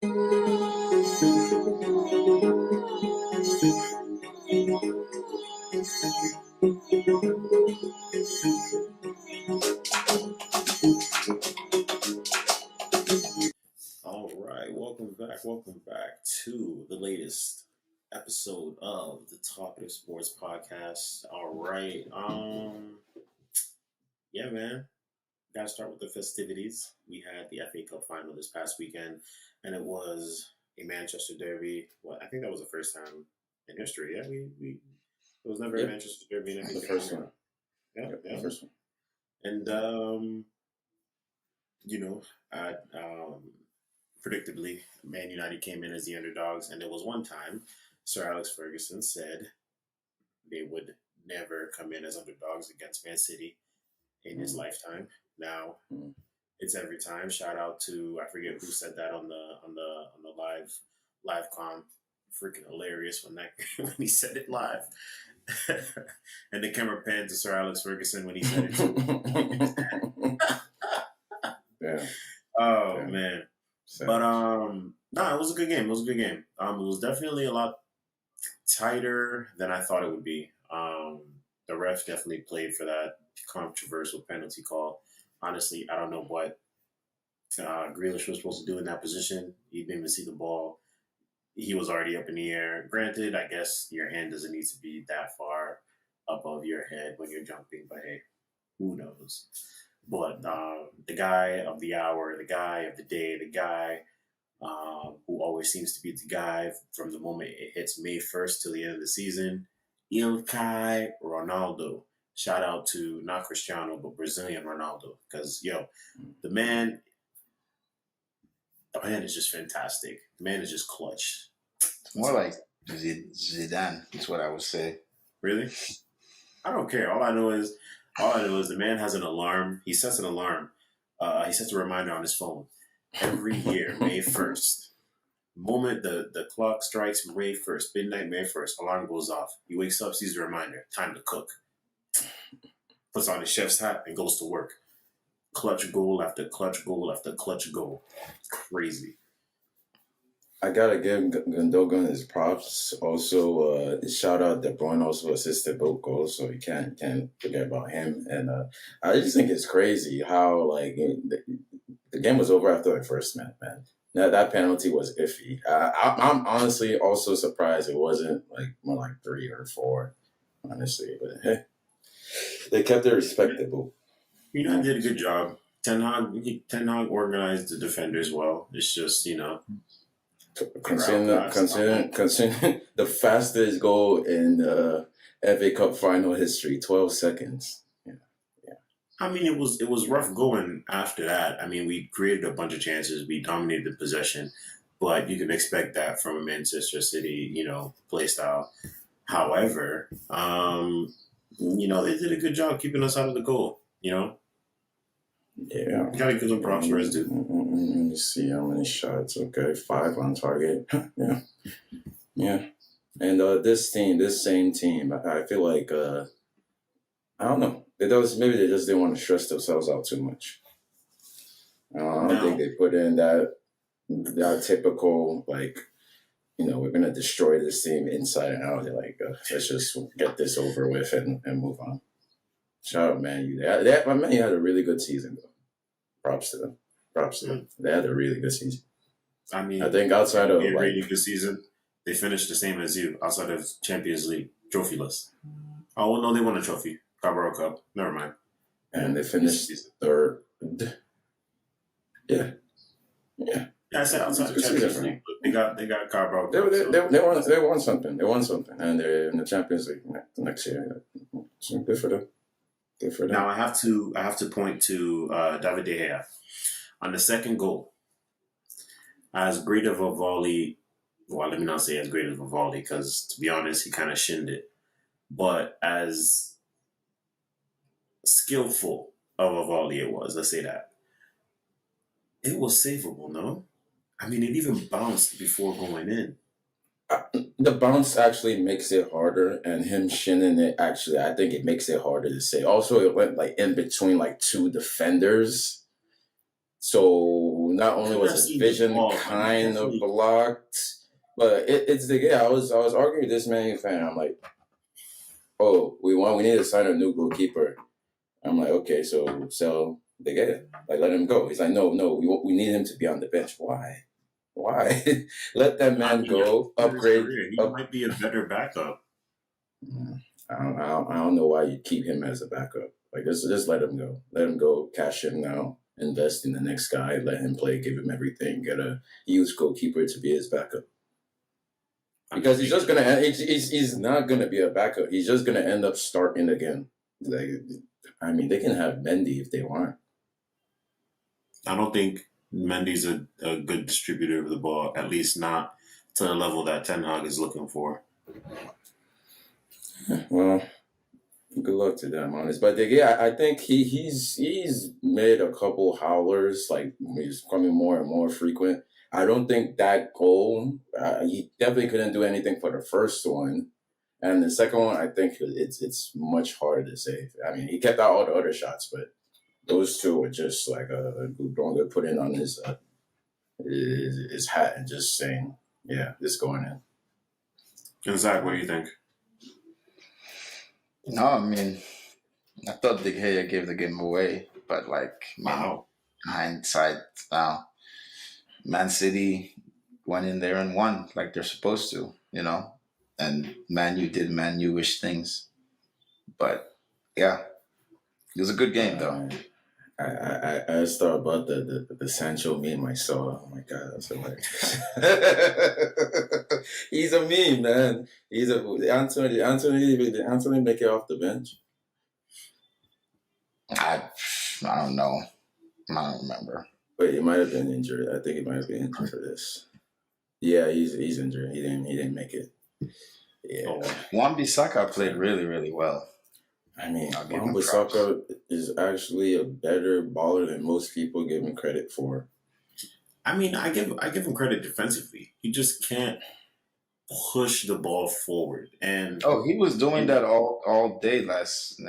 All right, welcome back to the latest episode of the Talkative Sports Podcast. All right, yeah, man, gotta start with the festivities. We had the FA Cup final this past weekend, and it was a Manchester derby. Well, I think that was the first time in history. Yeah, we it was never a Yep. Manchester derby in FA The Cup first final. one. Yeah, Yep, yeah, the first one. and you know, I predictably, Man United came in as the underdogs, and there was one time Sir Alex Ferguson said they would never come in as underdogs against Man City in his lifetime. Now Mm. it's every time. Shout out to I forget who said that on the live com. Freaking hilarious when that when he said it live, and the camera panned to Sir Alex Ferguson when he said it too. Yeah. Oh Yeah. man. So, But no, it was a good game. It was a good game. It was definitely a lot tighter than I thought it would be. The ref definitely played for that controversial penalty call. Honestly, I don't know what Grealish was supposed to do in that position. He didn't even see the ball. He was already up in the air. Granted, I guess your hand doesn't need to be that far above your head when you're jumping, but hey, who knows? But the guy of the hour, the guy of the day, the guy who always seems to be the guy from the moment it hits May 1st till the end of the season, Ilkay Ronaldo. Shout out to not Cristiano, but Brazilian Ronaldo. Because, the man is just fantastic. The man is just clutch. It's more like Zidane, is what I would say. Really? I don't care. All I know is the man has an alarm. He sets an alarm. He sets a reminder on his phone every year, May 1st. Moment the clock strikes May 1st, midnight May 1st, alarm goes off. He wakes up, sees the reminder, time to cook. Puts on his chef's hat and goes to work. Clutch goal after clutch goal after clutch goal. It's crazy. I gotta give Gündoğan his props. Also, shout out De Bruyne also assisted both goals, so you can't forget about him. And I just think it's crazy how the game was over after the first minute, man. That penalty was iffy. I'm honestly also surprised it wasn't more like 3 or 4, honestly. But they kept it respectable. Did a good job. Ten Hag organized the defenders well. It's just Considering the fastest goal in the FA Cup final history, 12 seconds. Yeah. I mean, it was rough going after that. I mean, we created a bunch of chances. We dominated the possession, but you can expect that from a Manchester City, play style. However, they did a good job keeping us out of the goal. Yeah. Gotta give them props for us, dude. Let me see how many shots. Okay, 5 on target. Yeah. And this same team, I feel like I don't know. Maybe they just didn't want to stress themselves out too much. I don't think they put in that typical we're gonna destroy this team inside and out. They're like, let's just get this over with and move on. Shout out Man U. Man U had a really good season though. Props to them. They had a really good season. I mean, I think outside of a really good season, they finished the same as you outside of Champions League trophyless. Oh well, no, they won a trophy, Carabao Cup. Never mind. And they finished third. Yeah. I said outside of Champions League, but they got Carabao Cup. They won something. And they're in the Champions League next year. So good for them. Now I have to point to David De Gea on the second goal. As great of a volley, well, let me not say as great of a volley because to be honest, he kind of shinned it. But as skillful of a volley it was, let's say that, it was savable. No, I mean it even bounced before going in. The bounce actually makes it harder, and him shinning it actually, I think it makes it harder to say. Also, it went in between 2 defenders, so not only was his vision kind of blocked, but it's the guy. I was arguing with this Man U fan. I'm like, oh, we need to sign a new goalkeeper. I'm like, okay, so sell the guy, like let him go. He's like, no, we need him to be on the bench. Why? Let that man go. Upgrade. He might be a better backup. I don't know why you keep him as a backup. Like just let him go. Let him go. Cash him now. Invest in the next guy. Let him play. Give him everything. Get a huge goalkeeper to be his backup. Because he's just gonna. He's not gonna be a backup. He's just gonna end up starting again. Like, I mean, they can have Mendy if they want. I don't think Mendy's a good distributor of the ball. At least not to the level that Ten Hag is looking for. Well, good luck to them, honest. But yeah, I think he's made a couple howlers. Like he's becoming more and more frequent. I don't think that goal. He definitely couldn't do anything for the first one, and the second one, I think it's much harder to save. I mean, he kept out all the other shots, but those two were just like Gündoğan put in on his hat and just saying, "Yeah, this going in." And Zach, what do you think? No, I mean, I thought De Gea gave the game away, but hindsight now, Man City went in there and won like they're supposed to, and Man U did Man U-ish things. But yeah, it was a good game though. I just thought about the Sancho meme I saw. Oh my god, that's hilarious. He's a meme, man. He's Anthony make it off the bench. I don't know. I don't remember. Wait, he might have been injured. I think he might have been injured for this. Yeah, he's injured. He didn't make it. Yeah. Wan-Bissaka played really, really well. I mean, Wan-Bissaka is actually a better baller than most people give him credit for. I mean, I give him credit defensively. He just can't push the ball forward. And he was doing that all day last.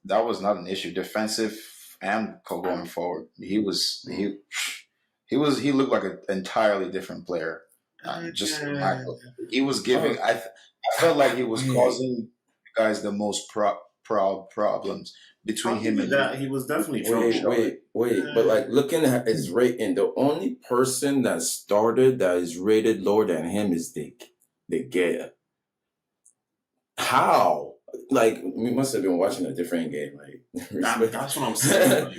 That was not an issue. Defensive and going forward, he looked like an entirely different player. He was giving. I felt like he was causing guys the most problems between him and that. He was definitely wait. But like looking at his rating, the only person that started that is rated lower than him is De Gea. How? Like we must have been watching a different game. Like that's what I'm saying.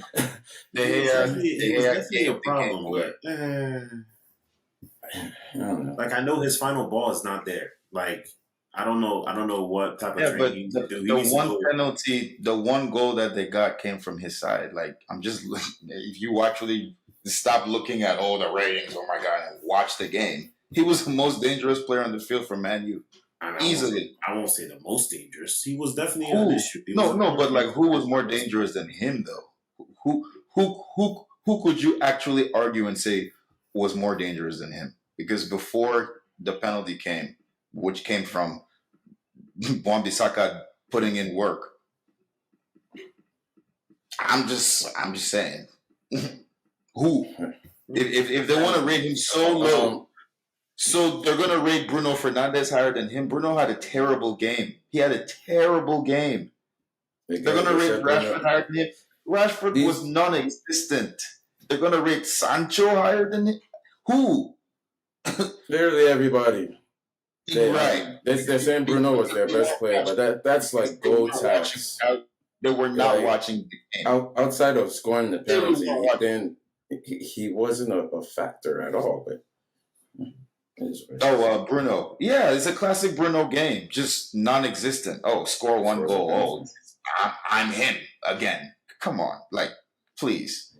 It was definitely a problem. But I don't know. Like I know his final ball is not there. Like I don't know what type of training he needs to do. The one goal that they got came from his side. Like if you actually stop looking at all the ratings, oh my god, and watch the game, he was the most dangerous player on the field for Man U. Easily. I won't say the most dangerous. He was definitely an issue. But like who was more dangerous than him though? Who could you actually argue and say was more dangerous than him? Because before the penalty came, which came from Wan-Bissaka putting in work. I'm just saying. Who? If they want to rate him so low, so they're gonna rate Bruno Fernandes higher than him. Bruno had a terrible game. He had a terrible game. They're gonna rate Rashford higher than him. Rashford was non-existent. They're gonna rate Sancho higher than him. Who? Literally everybody. Right. They're saying Bruno was their best player, but that's like gold tax. They were not watching the game. Outside of scoring the penalty, then he wasn't a factor at all. But Bruno. Yeah, it's a classic Bruno game. Just non-existent. Score one goal. I'm him again. Come on. Like, please.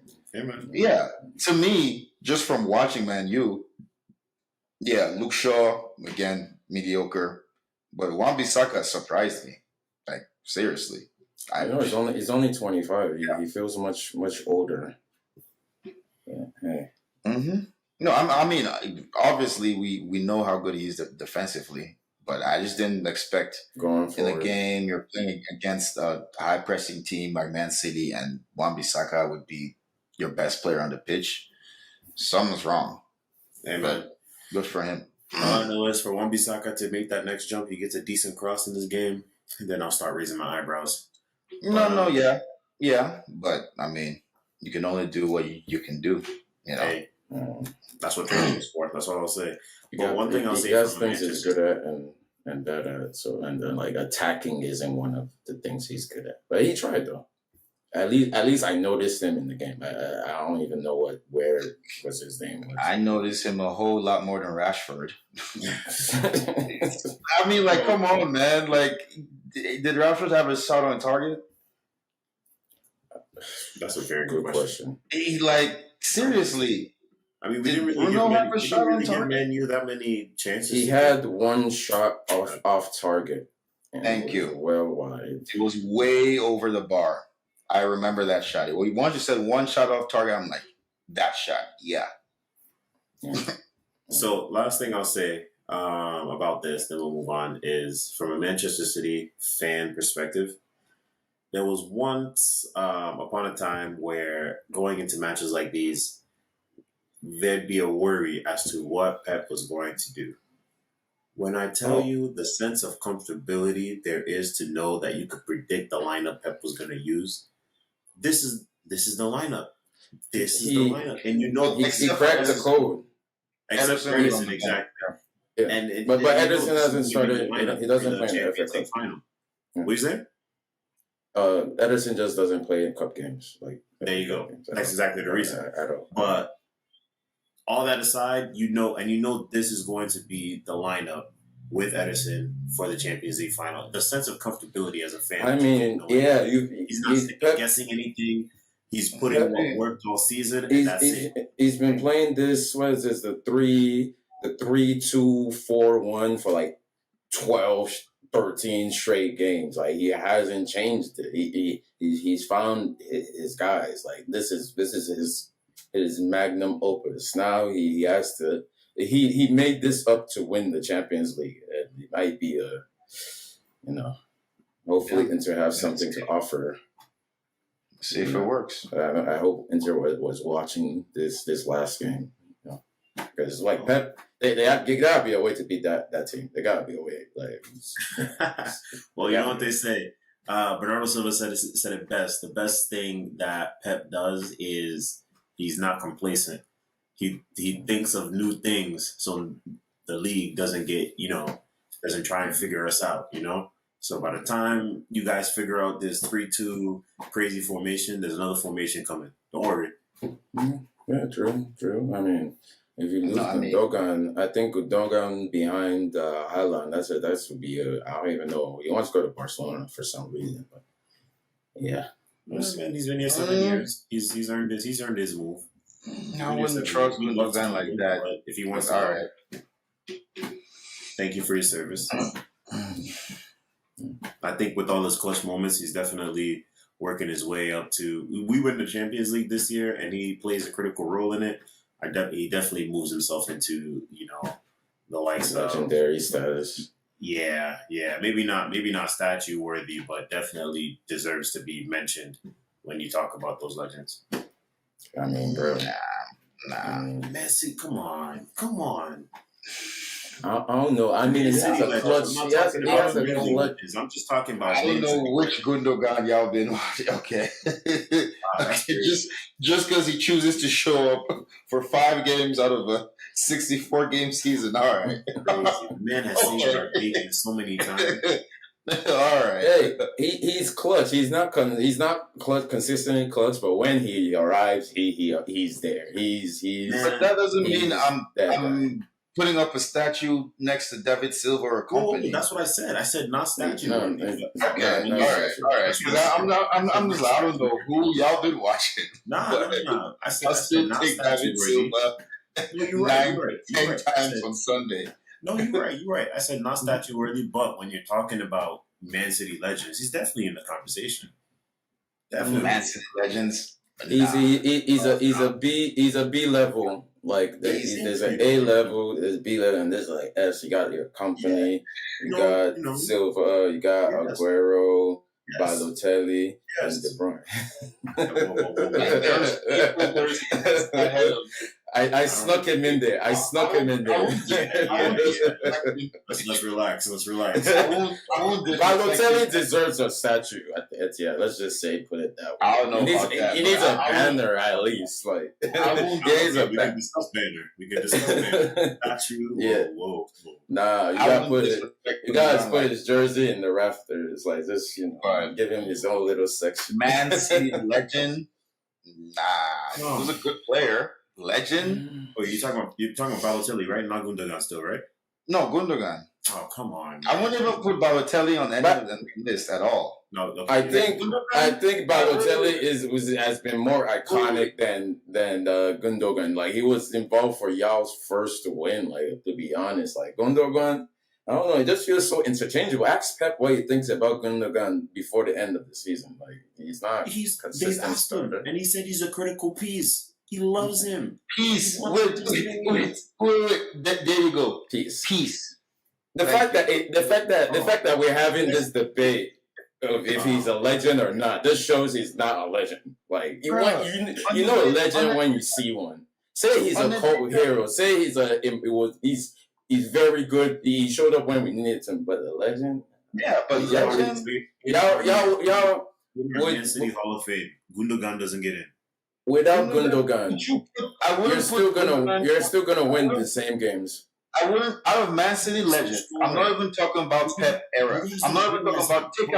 Yeah. To me, just from watching Man U, Luke Shaw, again, mediocre. But Wan-Bissaka surprised me. Like, seriously. I know he's only 25. He feels much older. Yeah. Hey. Mm-hmm. No, I mean, obviously we know how good he is defensively, but I just didn't expect going forward. In a game you're playing against a high pressing team like Man City and Wan-Bissaka would be your best player on the pitch. Something's wrong. Amen. But good for him. All I know is for Wan-Bissaka to make that next jump, he gets a decent cross in this game, and then I'll start raising my eyebrows. Yeah. But I mean, you can only do what you can do. You know. Hey, that's what training is for. That's all I'll say. But one thing I'll say, he has things he's good at and bad at. So and then like attacking isn't one of the things he's good at. But he tried though. At least I noticed him in the game. I don't even know where was his name was. I noticed him a whole lot more than Rashford. I mean, like, come on, man. Like, did Rashford have a shot on target? That's a very good question. He, like, seriously. I mean, we didn't really give Man U that many chances. He had one shot off target. Thank you. Well wide. It was way over the bar. I remember that shot. Well, once you said one shot off target, I'm like, that shot, yeah. So, last thing I'll say about this, then we'll move on, is from a Manchester City fan perspective, there was once upon a time where going into matches like these, there'd be a worry as to what Pep was going to do. When I tell you the sense of comfortability there is to know that you could predict the lineup Pep was going to use, this is the lineup. This is the lineup, and you know he cracked the code. Except for Ederson, exactly. Yeah. But Ederson hasn't started. He doesn't play in the FA Cup final. What you say? Ederson just doesn't play in cup games. Like there you go. That's exactly the reason. At all. But all that aside, you know this is going to be the lineup with Ederson for the Champions League final. The sense of comfortability as a fan. I mean, he's not guessing anything. He's putting what worked all season, and that's it. He's been playing this. What is this? The 3-2-4-1 for like 12, 13 straight games. Like he hasn't changed it. He's found his guys. Like this is his magnum opus. Now he has to. He made this up to win the Champions League. It might be hopefully Inter have something to offer. See if it works. I hope Inter was watching this last game. Because like Pep, they gotta be a way to beat that team. They gotta be a way. Like, well, you know what they say. Bernardo Silva said it best. The best thing that Pep does is he's not complacent. He thinks of new things, so the league doesn't try and figure us out. So by the time you guys figure out this 3-2 crazy formation, there's another formation coming. Don't worry. Yeah, true. I mean, if you lose Gündoğan, I think Gündoğan behind Haaland, that would be I don't even know. He wants to go to Barcelona for some reason, but yeah. This man, he's been here 7 years. He's earned his move. I wouldn't trust Gündoğan like that. If he wants, all right. Thank you for your service. I think with all his clutch moments, he's definitely working his way up to. We win the Champions League this year, and he plays a critical role in it. He definitely moves himself into the likes of legendary status. Yeah. Maybe not statue worthy, but definitely deserves to be mentioned when you talk about those legends. I mean, bro. Nah. Messi, come on. I don't know. I mean, he has a clutch. He has a clutch. I'm just talking about. I don't know which Gündoğan y'all been watching. Okay, just because he chooses to show up for 5 games out of a 64-game season. All right, man has seen our bacon so many times. All right. Hey, he's clutch. He's not clutch consistently clutch, but when he arrives, he's there. He's. But that doesn't mean I'm putting up a statue next to David Silva or company. That's what I said. I said not statue. Okay. All right. I'm just. I don't know who y'all been watching. Nah. I still take David Silva 9-10 times on Sunday. No, you're right. I said not statue worthy, but when you're talking about Man City legends, he's definitely in the conversation. Definitely. Man City legends. He's a B level. Like there's an A level, there's B level, and there's like S. You got your company, you got Silva, you got Aguero, Balotelli, and De Bruyne. I snuck him in there. I snuck him in there. Let's relax. Let's relax. I won't Balotelli deserves a statue at the Etihad. Let's just say, put it that way. I don't know about that. He needs a banner at least. Like, We can discuss banner. We can discuss banner. Statue. Yeah. Whoa. Nah, you gotta put his jersey in the rafters. Like, just, give him his own little section. Man City legend. Nah, he was a good player. Legend. Oh, you're talking about Balotelli, right? Not Gündoğan still, right? No, Gündoğan. Oh, come on. I wouldn't even put Balotelli on any of the list at all. No, I think Balotelli has been more iconic than Gündoğan. Like, he was involved for y'all's first win. Like, to be honest, like Gündoğan, I don't know. It just feels so interchangeable. Ask Pep what he thinks about Gündoğan before the end of the season. Like, he's not consistent starter, and he said he's a critical piece. He loves him. Peace. Wait. There you go. Peace. The fact that we're having this debate of if he's a legend or not, this shows he's not a legend. Like, you know a legend when you see one. Say he's a cult hero. Say he's very good. He showed up when we needed him, but a legend. Yeah, but legend. Y'all. Man City Hall of Fame. Gündoğan doesn't get in. Without Gündoğan, you're still gonna win the same games. I wouldn't out of Man City legend. I'm not even talking about Pep era. I'm not even talking about take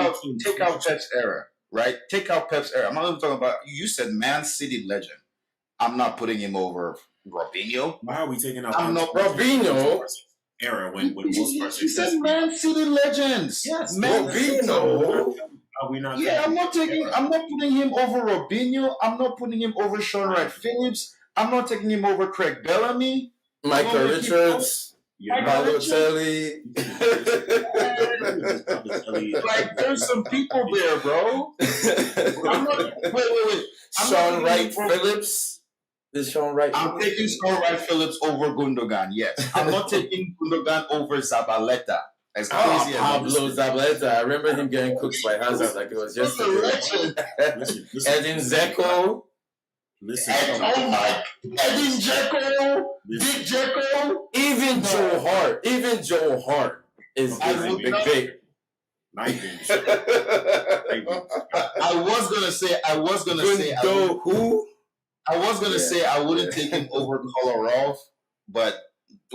out Pep's era, right? Take out Pep's era. I'm not even talking about. You said Man City legend. I'm not putting him over Robinho. Why are we taking out? I'm not Robinho era when most parts. He said Man City legends. Yes, Robinho. Are we not? Yeah, I'm not putting him over Robinho. I'm not putting him over Sean Wright Phillips. I'm not taking him over Craig Bellamy. Michael Richards. Balotelli. Like, there's some people there, bro. Wait. Sean Wright Phillips. Is Sean Wright? I'm taking Sean Wright Phillips over Gündoğan. Yes, I'm not taking Gündoğan over Zabaleta. As crazy as Pablo Zabaleta. I remember him getting cooked by Hazard like it was yesterday. Edin Dzeko. Listen. Edin Dzeko, Big Dzeko, even Joe Hart is a big. I was gonna say I wouldn't take him over Kolarov, but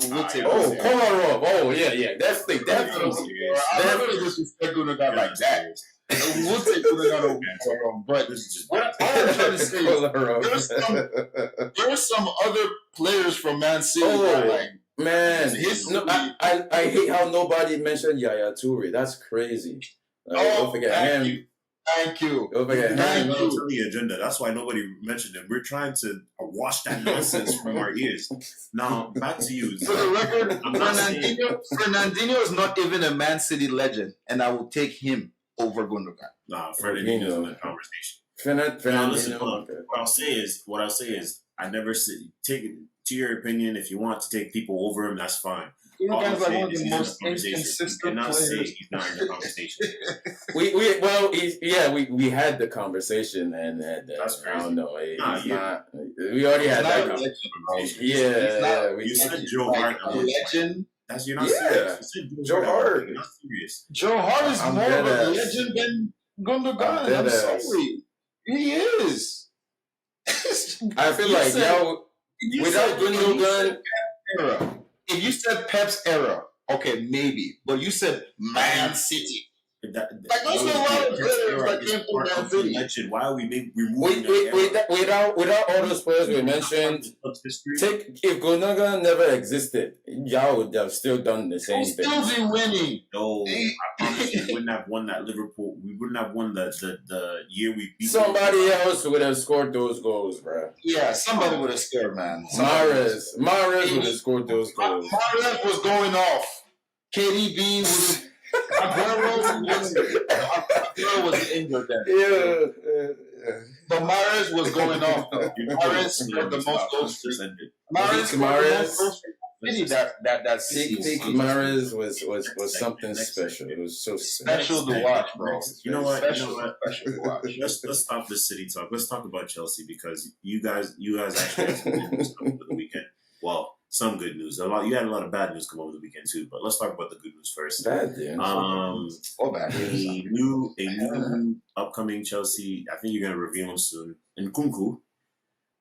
we'll take Kolarov. Oh yeah. That's the definitely. I'm not gonna disrespect Gündoğan like that. We'll take Gündoğan over Kolarov, but all I'm trying to say is there are some other players from Man City that, like, man, I hate how nobody mentioned Yaya Toure. That's crazy. Don't forget him. Thank you. Don't forget him. The agenda. That's why nobody mentioned him. We're trying to wash that nonsense from our ears. Now, back to you. For the record, Fernandinho is not even a Man City legend, and I will take him over Gündoğan. Nah, Fernandinho is in the conversation. Fernandinho. What I'll say is, I never take it to your opinion. If you want to take people over him, that's fine. Gündoğan's like one of the most inconsistent players. Say he's not in the conversation. we had the conversation and that's crazy. I don't know. Not. We already had that conversation. You said Joe Hart a legend. That's you're not serious. Joe Hart. You're not serious. Joe Hart is more of a legend than Gündoğan. I'm sorry. He is. I feel like without Gündoğan era. If you said Pep's era, okay, maybe. But you said Man City. There's a lot of players that came from Man City. Legend. Why are we removing without all those players we mentioned? If Gündoğan never existed, y'all would have still done the same thing. Still be winning. No, I promise you, we wouldn't have won that Liverpool. We wouldn't have won the year we beat. Somebody else would have scored those goals, bro. Yeah, somebody would have scored, man. Mahrez would have scored those goals. Mahrez was going off. KDB was. Aguero was injured then. Yeah. But Mahrez was going off. Mahrez scored the most goals. City that City Peak season. Mahrez was something special. It was so Special to watch, bro. You know what? Special to watch. Let's stop this City talk. Let's talk about Chelsea because you guys actually had some good news come over the weekend. Well, some good news. You had a lot of bad news come over the weekend too. But let's talk about the good news first. Bad, yeah. Bad a new upcoming Chelsea. I think you're gonna reveal him soon. Nkunku.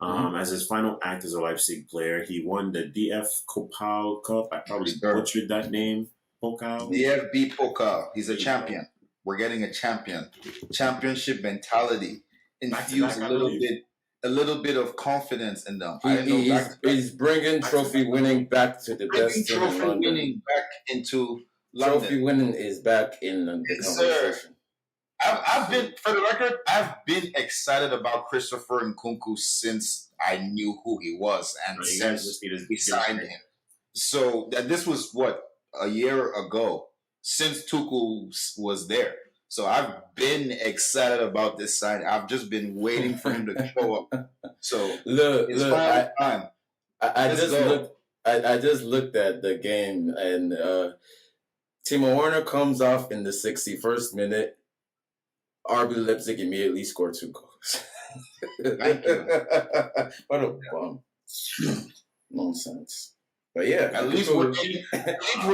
As his final act as a Leipzig player, he won the DF Kopal Cup. I probably butchered that name. Pokal. DFB Pokal. He's a champion. We're getting a champion. Championship mentality. Infuse a little bit of confidence in them. He's bringing trophy winning back to the best team in London. Trophy winning back into London. Trophy winning is back in the conversation. I've been excited about Christopher Nkunku since I knew who he was and since we signed him. So this was a year ago since Tuchel was there. So I've been excited about this signing. I've just been waiting for him to show up. So it's finally time. I just looked at the game and Timo Werner comes off in the 61st minute. RB Leipzig immediately scored 2 goals. Thank you. What a bum. Nonsense. But yeah. At least we're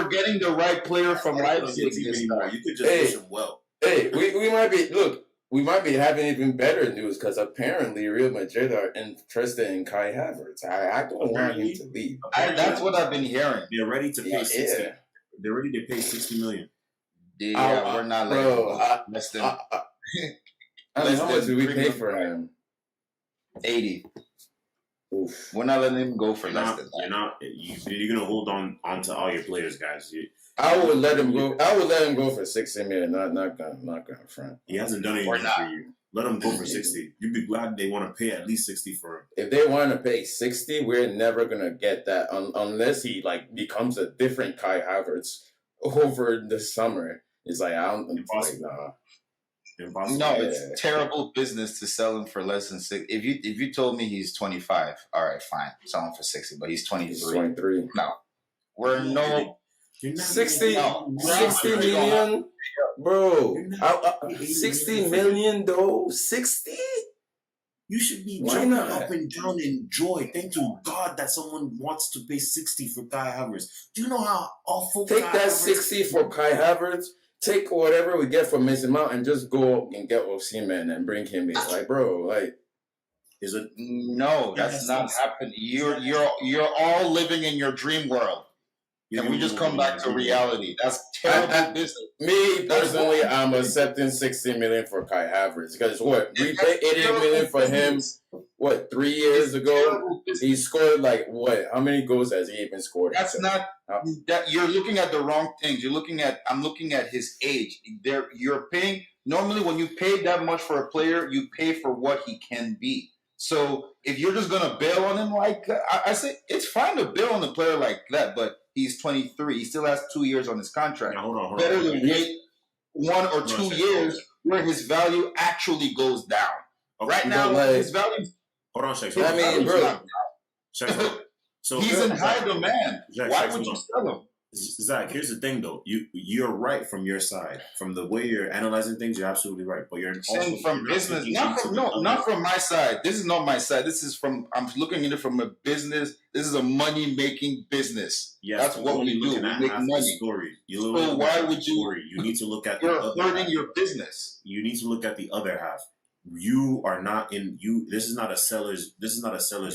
getting the right player from Leipzig this time. You could just wish him well. Hey, we might be having even better news because apparently Real Madrid are interested in Kai Havertz. I don't want him to leave. That's what I've been hearing. They're ready to pay 60. Yeah. They're ready to pay 60 million. Yeah, we're not letting go. Less than. How much did we pay for him? 80. Oof. We're not letting him go for less than that. You're gonna hold on to all your players, guys. I would let him go. I would let him go for 60 million. Not gonna front. He hasn't done anything for you. Let him go for 60. You'd be glad they want to pay at least 60 for him. If they want to pay 60, we're never gonna get that unless he becomes a different Kai Havertz over the summer. It's like I don't. Impossible. Impossible. No, it's terrible business to sell him for less than 60. If you told me he's 25, all right, fine, sell him for 60. But he's 23. He's 23. No, we're no 60 million, bro. 60 million though. 60. You should be jumping up and down in joy. Thank you, God, that someone wants to pay 60 for Kai Havertz. Do you know how awful? Take Kai that Havertz 60 for Kai Havertz. Take whatever we get from Mason Mount and just go and get Osimhen and bring him in. Like, bro, is it? No, that's not happening. You're all living in your dream world. And we just come back to reality. That's terrible business. Me personally, I'm accepting 60 million for Kai Havertz because we paid 80 million for him. 3 years ago? He scored how many goals has he even scored? That's not that you're looking at the wrong things. I'm looking at his age. You're paying normally when you pay that much for a player, you pay for what he can be. So if you're just gonna bail on him like that, I say it's fine to bail on a player like that, but he's 23. He still has 2 years on his contract. Now, hold on. Better than wait 1 or 2 years where his value actually goes down. Right now, his value. Hold on, Shaq. I mean, bro. So he's in high demand. Why would you sell him? Zach, here's the thing, though. You're right from your side. From the way you're analyzing things, you're absolutely right. But you're also from business. Not from my side. This is not my side. This is I'm looking at it from a business. This is a money-making business. Yes, that's what we do. We make money. Story. So why would you? You need to look at you're hurting your business. You need to look at the other half. You are not in. This is not a seller's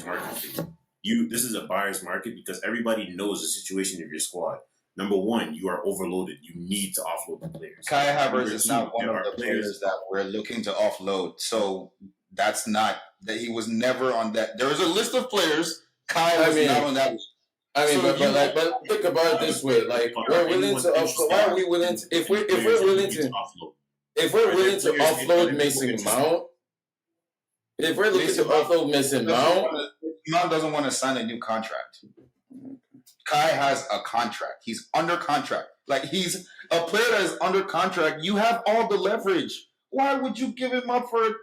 market for you. This is a buyer's market because everybody knows the situation of your squad. Number one, you are overloaded. You need to offload the players. Kai Havertz is not one of the players that we're looking to offload. So that's not that he was never on that. There was a list of players. Kai was not on that list. I mean, but think about it this way: we're willing to offload. Why are we willing to? If we're willing to offload Mason Mount, if we're looking to offload Mason Mount, Mount doesn't want to sign a new contract. Kai has a contract. He's under contract. He's a player that is under contract. You have all the leverage. Why would you give him up for a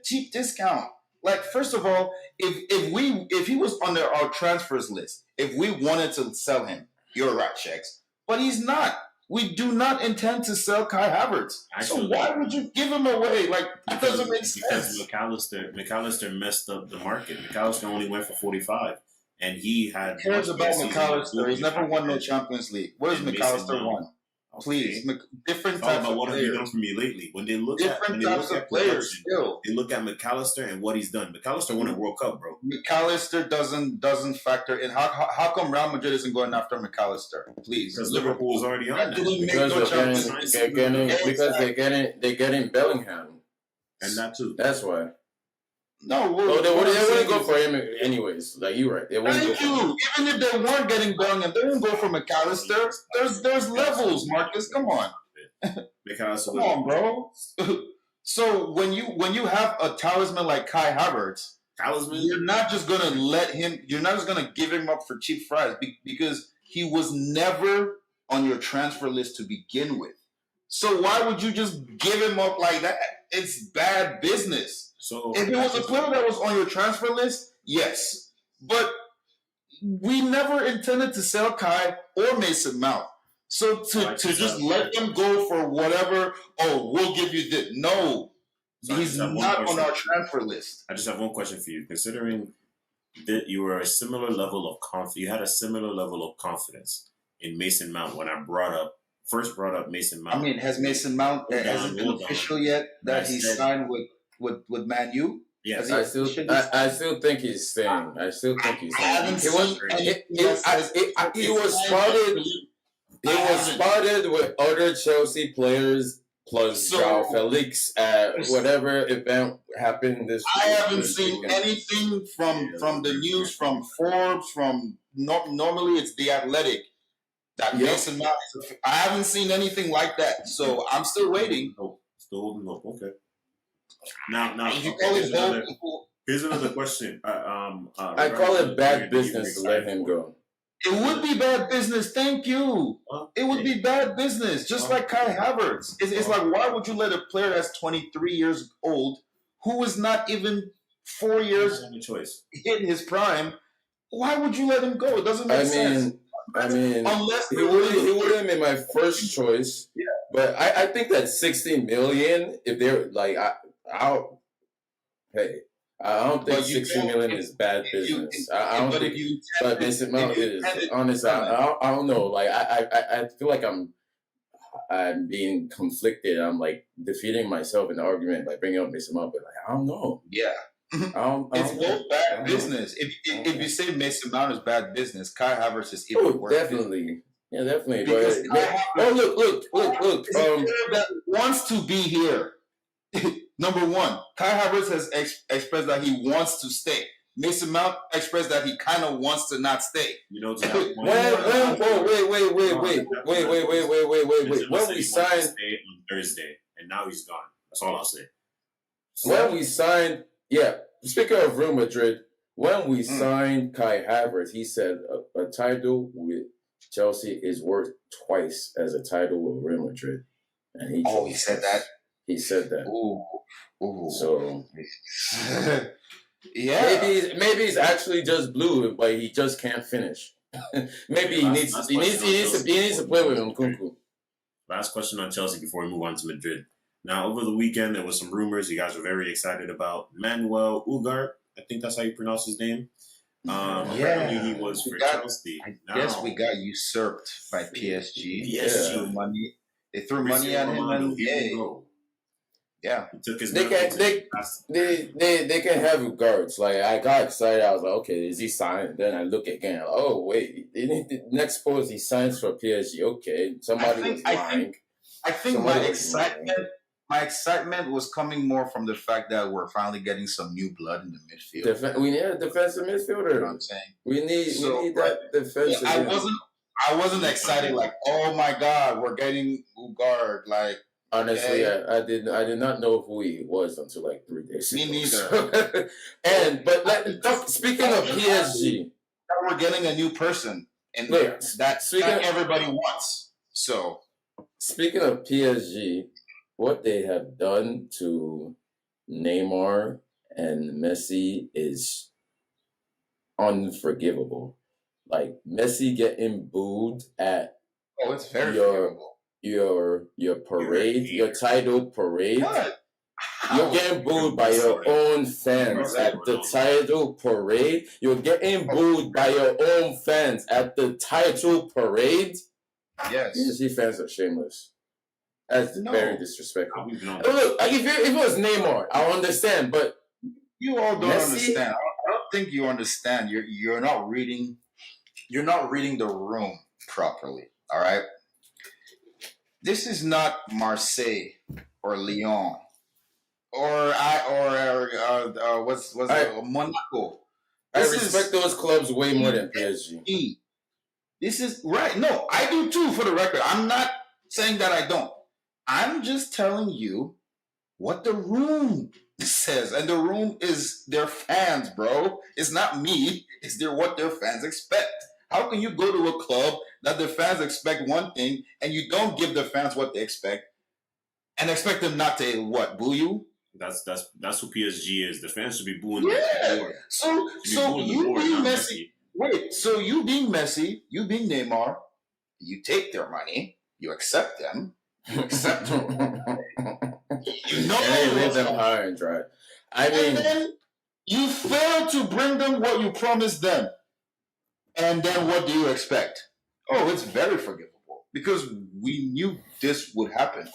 cheap discount? Like, first of all, if he was on our transfers list, if we wanted to sell him, you're right, Shex. But he's not. We do not intend to sell Kai Havertz. So why would you give him away? Like, it doesn't make sense. Because McAllister messed up the market. McAllister only went for 45, and he had. Who cares about McAllister? He's never won no Champions League. What has McAllister won? Please, different types of what players. have you done for me lately? When they look different types of players, still they look at McAllister and what he's done. McAllister won a World Cup, bro. McAllister doesn't factor in. How come Real Madrid isn't going after McAllister? Please, because Liverpool was already on that. They're getting Bellingham, and that too. That's why. No, they wouldn't go for him anyways. Like you're right. They wouldn't go for him. Even if they weren't getting Bellingham, they wouldn't go for McAllister. There's levels, Marcus. Come on. McAllister. Come on, bro. So when you have a talisman like Kai Havertz, you're not just gonna let him. You're not just gonna give him up for cheap fries because he was never on your transfer list to begin with. So why would you just give him up like that? It's bad business. So if it was a player that was on your transfer list, yes. But we never intended to sell Kai or Mason Mount. So to just let them go for whatever, we'll give you this. No. So he's not on our transfer list. I just have one question for you. Considering that you were a similar level of confidence, you had a similar level of confidence in Mason Mount when I first brought up Mason Mount. I mean, has Mason Mount hasn't been official yet that he signed with Man U? Yes, I still think he's staying. I still think he's staying. He was spotted with other Chelsea players plus João Felix at whatever event happened this week. I haven't seen anything from the news, from Forbes, from normally it's The Athletic. That Mason Mount. I haven't seen anything like that, so I'm still waiting. Still holding up. Okay. Now, here's another question. I call it bad business to let him go. It would be bad business. Thank you. It would be bad business, just like Kai Havertz. It's like, why would you let a player that's 23 years old, who is not even 4 years hitting his prime, why would you let him go? It doesn't make sense. Unless he wouldn't be my first choice. Yeah. But I think that 60 million, if they're like, I don't think 60 million is bad business. I don't think, but Mason Mount is. Honestly, I don't know. Like, I feel like I'm being conflicted. I'm like defeating myself in the argument by bringing up Mason Mount, but like, I don't know. Yeah. It's both bad business. If you say Mason Mount is bad business, Kai Havertz is even worse. Definitely. Yeah, definitely. Because look. That wants to be here. Number one, Kai Havertz has expressed that he wants to stay. Mason Mount expressed that he kind of wants to not stay. You know, wait. When we signed on Thursday, and now he's gone. That's all I'll say. When we signed, speaking of Real Madrid, when we signed Kai Havertz, he said a title with Chelsea is worth twice as a title with Real Madrid. And he said that? He said that. Ooh. So, maybe he's actually just blue, but he just can't finish. Maybe he needs to play with Nkunku. Last question on Chelsea before we move on to Madrid. Now, over the weekend, there was some rumors you guys were very excited about. Manuel Ugarte, I think that's how you pronounce his name. Apparently he was for Chelsea. I guess we got usurped by PSG. They threw money at him and yeah. He took his they can have guards. Like, I got excited. I was like, okay, is he signed? Then I look again. Oh, wait. The next post he signs for PSG. Okay. Somebody was lying. I think my excitement was coming more from the fact that we're finally getting some new blood in the midfield. We need a defensive midfielder. You know what I'm saying? We need that defensive. I wasn't excited like, oh my God, we're getting Ugarte. Like, honestly, I did not know who he was until like 3 days ago. Me neither. Speaking of PSG, we're getting a new person, and that's what everybody wants. So, speaking of PSG, what they have done to Neymar and Messi is unforgivable. Like Messi getting booed at it's very your forgivable. your parade, your title parade. What? You're getting booed by your own fans at the title parade. You're getting booed by your own fans at the title parade. Yes. PSG fans are shameless. That's very disrespectful. Look, like if it was Neymar, I'll understand, but you all don't understand. I don't think you understand. You're not reading. You're not reading the room properly. All right. This is not Marseille or Lyon or Monaco. I respect those clubs way more than PSG. This is right. No, I do too. For the record, I'm not saying that I don't. I'm just telling you what the room says, and the room is their fans, bro. It's not me. It's what their fans expect. How can you go to a club that the fans expect one thing, and you don't give the fans what they expect, and expect them not to boo you? That's who PSG is. The fans should be booing. Yeah. So you being Messi. Wait. So you being Messi, you being Neymar, you take their money, you accept them, you accept them. You know they leave them high and dry. And then you fail to bring them what you promised them. And then what do you expect? Oh, it's very forgivable. Because we knew this would happen.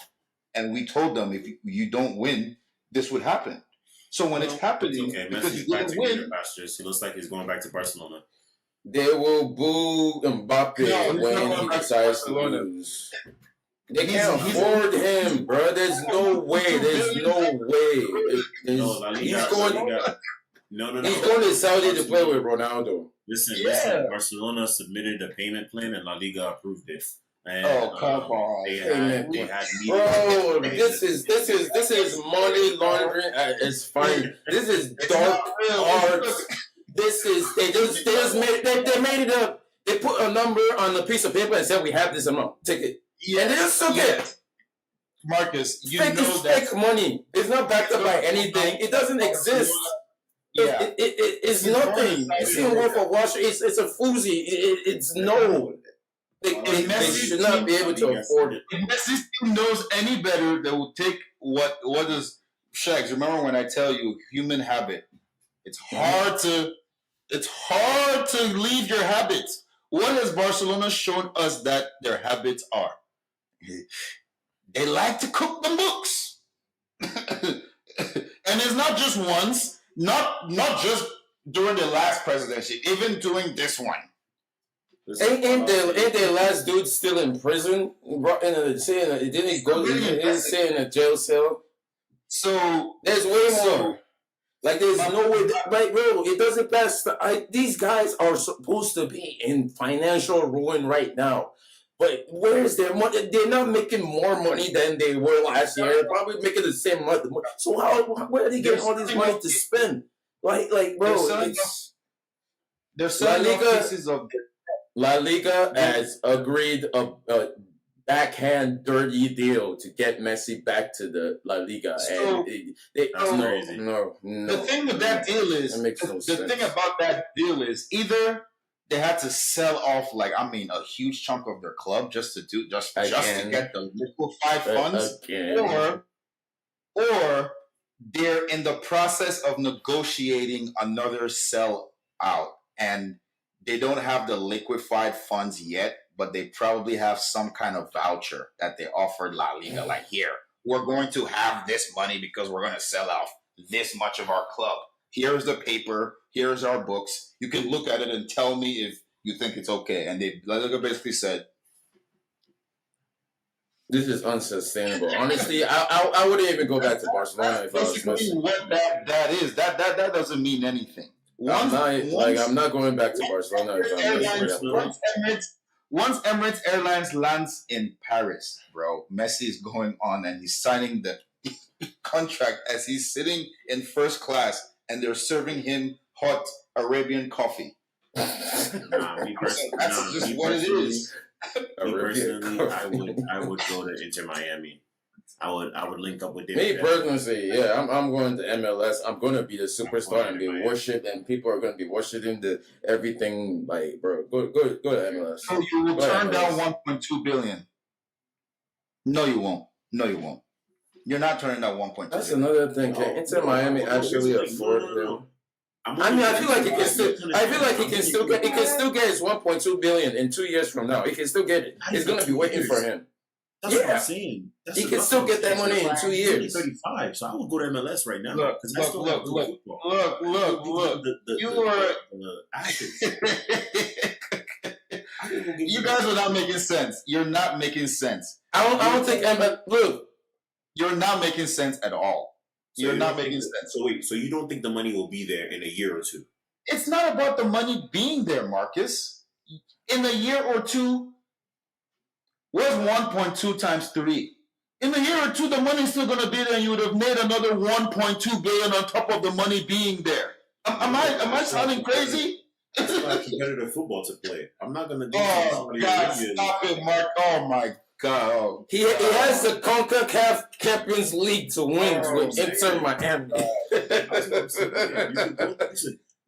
And we told them if you don't win, this would happen. So when it's happening, because Messi's back to greener pastures. He looks like he's going back to Barcelona. They will boo Mbappe when he decides to lose. They can't afford him, bro. There's no way. There's no way. He's going. No. He's going to Saudi to play with Ronaldo. Listen. Barcelona submitted a payment plan, and La Liga approved it. And, come on! They had bro, this is money laundering at its fine. This is dark arts. This is they made it up. They put a number on a piece of paper and said we have this amount. Take it. Yeah, and they just took it. Marcus, you fake know that fake money. It's not backed up by anything. It doesn't exist. Yeah, it's nothing. It's in Wolf of Wall Street. It's a foozy. It's no. They should not be able to afford it. If Messi still knows any better, they will take what is Shags. Remember when I tell you human habit? It's hard to leave your habits. What has Barcelona shown us that their habits are? They like to cook the books. And it's not just once, not just during the last presidency, even during this one. Ain't their last dude still in prison? Didn't he stay in a jail cell? So there's way more. Like there's no way, right, bro? It doesn't pass. These guys are supposed to be in financial ruin right now, but where's their money? They're not making more money than they were last year. They're probably making the same amount. So where are they getting all this money to spend? Like, bro, there's some pieces of. La Liga has agreed a backhand dirty deal to get Messi back to the La Liga. So, no. The thing with that deal is, the thing about that deal is either they had to sell off a huge chunk of their club just to get the liquefied funds, or they're in the process of negotiating another sell out and they don't have the liquefied funds yet, but they probably have some kind of voucher that they offered La Liga. Like, here, we're going to have this money because we're going to sell off this much of our club. Here's the paper. Here's our books. You can look at it and tell me if you think it's okay. And La Liga basically said, this is unsustainable. Honestly, I wouldn't even go back to Barcelona if I was Messi. What that is. That doesn't mean anything. I'm not going back to Barcelona. Once Emirates Airlines lands in Paris, bro, Messi is going on and he's signing the contract as he's sitting in first class and they're serving him hot Arabian coffee. That's just what it is. Me personally, I would go to Inter Miami. I would link up with Me David. personally, yeah, I'm going to MLS. I'm going to be the superstar and be worshipped, and people are going to be worshiping the everything. Like, bro, go to MLS. So you will turn down 1.2 billion. No, you won't. No, you won't. You're not turning down 1.2. That's another thing. Can Inter Miami actually afford him? I mean, I feel like he can still. I feel like he can still get. He can still get his 1.2 billion in 2 years from now. He can still get it. It's going to be waiting for him. That's what I'm saying. He can still get that money in 2 years. 35, so I would go to MLS right now. Look. You are. You guys are not making sense. You're not making sense. I don't think look. You're not making sense at all. So you're not making sense. So wait, so you don't think the money will be there in a year or two? It's not about the money being there, Marcus. In a year or two, where's 1.2 times 3? In a year or two, the money's still going to be there, and you would have made another 1.2 billion on top of the money being there. Am I sounding crazy? It's like competitive football to play. I'm not going to do God, stop it, Mark. Oh, my God. He has the CONCACAF Champions League to win with Inter Miami.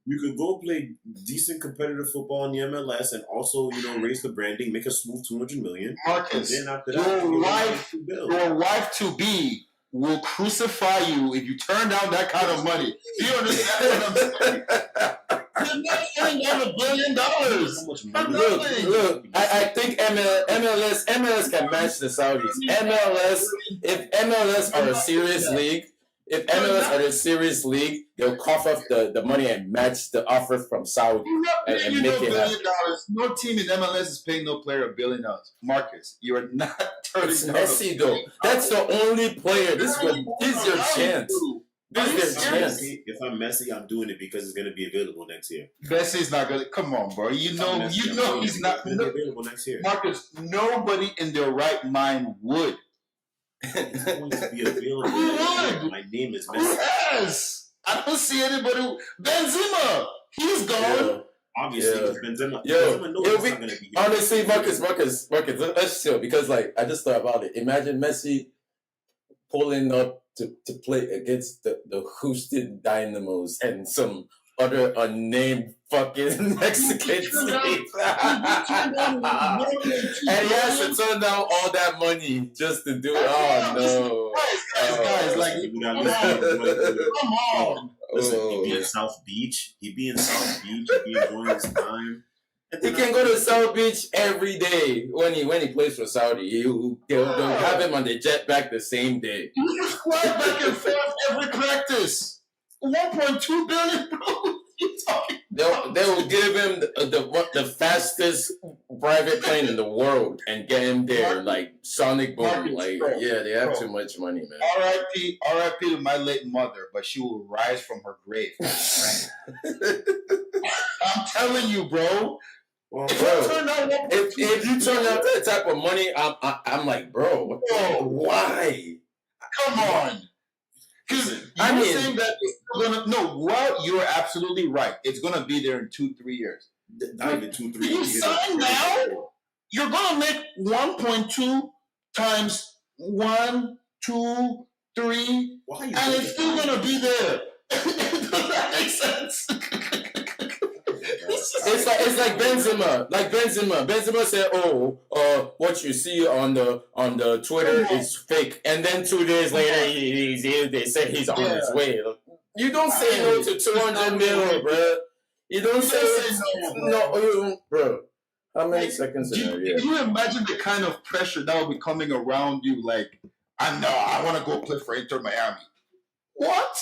You could go play decent competitive football in the MLS and also, raise the branding, make a smooth 200 million. Marcus, and then after that, your wife to be will crucify you if you turn down that kind of money. Do you understand what I'm saying? You're not turning down $1 billion. Look, I think MLS can match the Saudis. If MLS are a serious league, they'll cough up the money and match the offer from Saudi and make it happen. No team in MLS is paying no player $1 billion. Marcus, you are not turning down. Messi though. That's the only player. This is your chance. If I'm Messi, I'm doing it because it's going to be available next year. Messi's not going to. Come on, bro. You know he's not going to be available next year. Marcus, nobody in their right mind would. It's going to be available. My name is Messi. Yes. I don't see anybody. Benzema. He's gone. Yeah. Obviously, Benzema. Benzema knows it's not going to be. Honestly, Marcus, let's chill because I just thought about it. Imagine Messi pulling up to play against the Houston Dynamos and some other unnamed fucking Mexican team. And he has to turn down all that money just to do it. Oh, no. Guys, come on. Listen, he'd be in South Beach. He'd be enjoying his time. He can go to South Beach every day when he plays for Saudi. They'll have him on the jet back the same day. He just fly back and forth every practice. 1.2 billion, bro. They will give him the fastest private plane in the world and get him there like Sonic Boom. They have too much money, man. R.I.P. to my late mother, but she will rise from her grave. I'm telling you, bro. Well, if you turn out that type of money, I'm like, bro, why? Come on. Because you're saying that it's gonna you're absolutely right. It's gonna be there in 2-3 years. Not even 2-3 years. You sign now, you're gonna make 1.2 times 1, 2, 3, and it's still gonna be there. Does that make sense? It's like Benzema. Benzema said, what you see on the Twitter is fake. And then 2 days later, they say he's on his way. You don't say no to 200 million, bro. You don't say no, bro. How many seconds in a year? Can you imagine the kind of pressure that will be coming around you? Like, I want to go play for Inter Miami. What?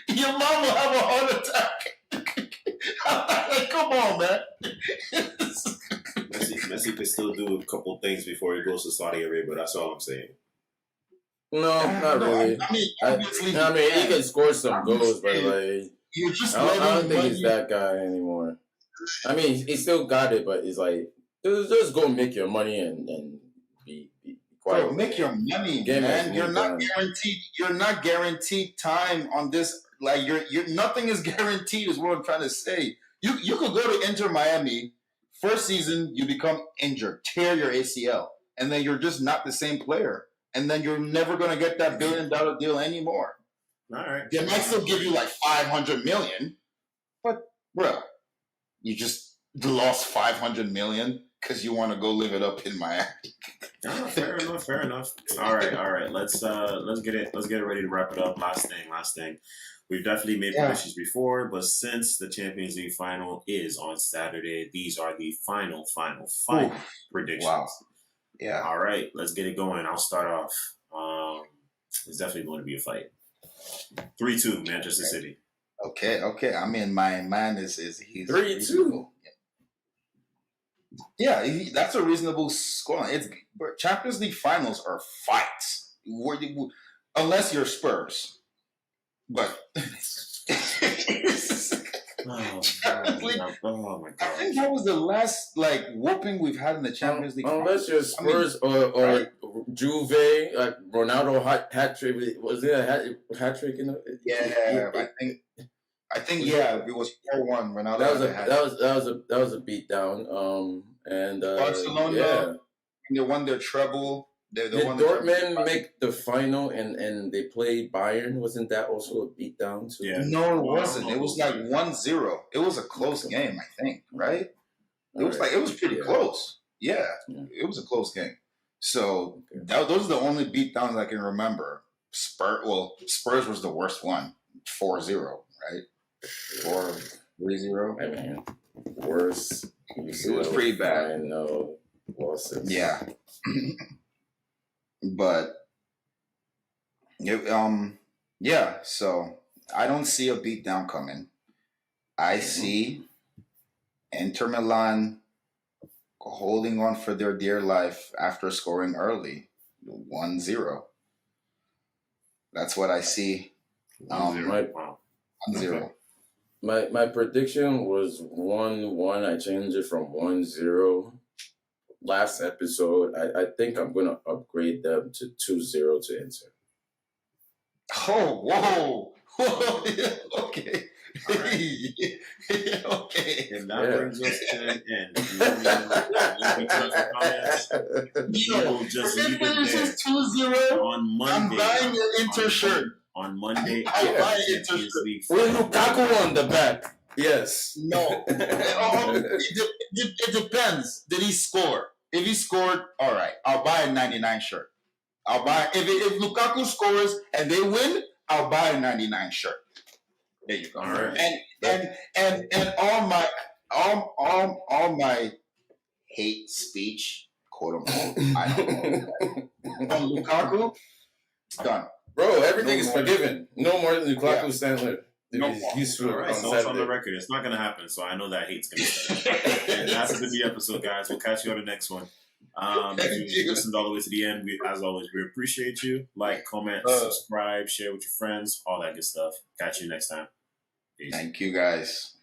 Your mom will have a heart attack. Come on, man. Messi could still do a couple things before he goes to Saudi Arabia. That's all I'm saying. No, not really. I mean, he can score some goals, but I don't think he's that guy anymore. I mean, he still got it, but he's like, just go make your money and be quiet. Bro, make your money, man. You're not guaranteed. You're not guaranteed time on this. Like you're nothing is guaranteed. Is what I'm trying to say. You could go to Inter Miami. First season, you become injured, tear your ACL, and then you're just not the same player. and then you're never going to get that $1 billion deal anymore. All right. They might still give you like 500 million, but bro, you just lost 500 million because you want to go live it up in Miami. Oh, fair enough. All right. Let's get it ready to wrap it up. Last thing. We've definitely made predictions before, but since the Champions League final is on Saturday, these are the final predictions. Wow. Yeah. All right, let's get it going. I'll start off. It's definitely going to be a fight. 3-2, Manchester City. Okay. I mean, my man he's 3-2. Yeah, that's a reasonable score. But Champions League finals are fights. Unless you're Spurs. But Oh my God. I think that was the last whooping we've had in the Champions League. Unless you're Spurs or Juve, Ronaldo hat trick. Was it a hat trick in the? Yeah, I think it was 4-1. Ronaldo. That was a beatdown. And Barcelona, they won their treble. Did Dortmund make the final and they played Bayern? Wasn't that also a beatdown too? Yeah. No, it wasn't. It was like 1-0. It was a close game, I think. Right? It was pretty close. Yeah, it was a close game. So those are the only beatdowns I can remember. Spurs was the worst one, 4-0, right? 4-3-0. I mean, worse. It was pretty bad. I know losses. Yeah. But so I don't see a beatdown coming. I see Inter Milan holding on for their dear life after scoring early, 1-0. That's what I see. 1-0. My prediction was 1-1. I changed it from 1-0 last episode. I think I'm going to upgrade them to 2-0 to Inter. Oh, whoa. Okay. Right. Okay. And that brings us to an end. You will just leave it there. 2-0. On Monday. I'm buying your Inter shirt. On Monday, I'll buy Champions Inter shirt. League With Lukaku on the back. Yes. No. It depends. Did he score? If he scored, all right. I'll buy a 99 shirt. I'll buy if Lukaku scores and they win, I'll buy a 99 shirt. There you go. All right. And all my hate speech, quote unquote, I don't know. On Lukaku, it's done. Bro, everything is forgiven. No more Lukaku Stanley. He's all right, so it's on the record. It's not going to happen, so I know that hate's going to start. And that's the the episode, guys. We'll catch you on the next one. If you listened all the way to the end, as always, we appreciate you. Like, comment, subscribe, share with your friends, all that good stuff. Catch you next time. Peace. Thank you, guys.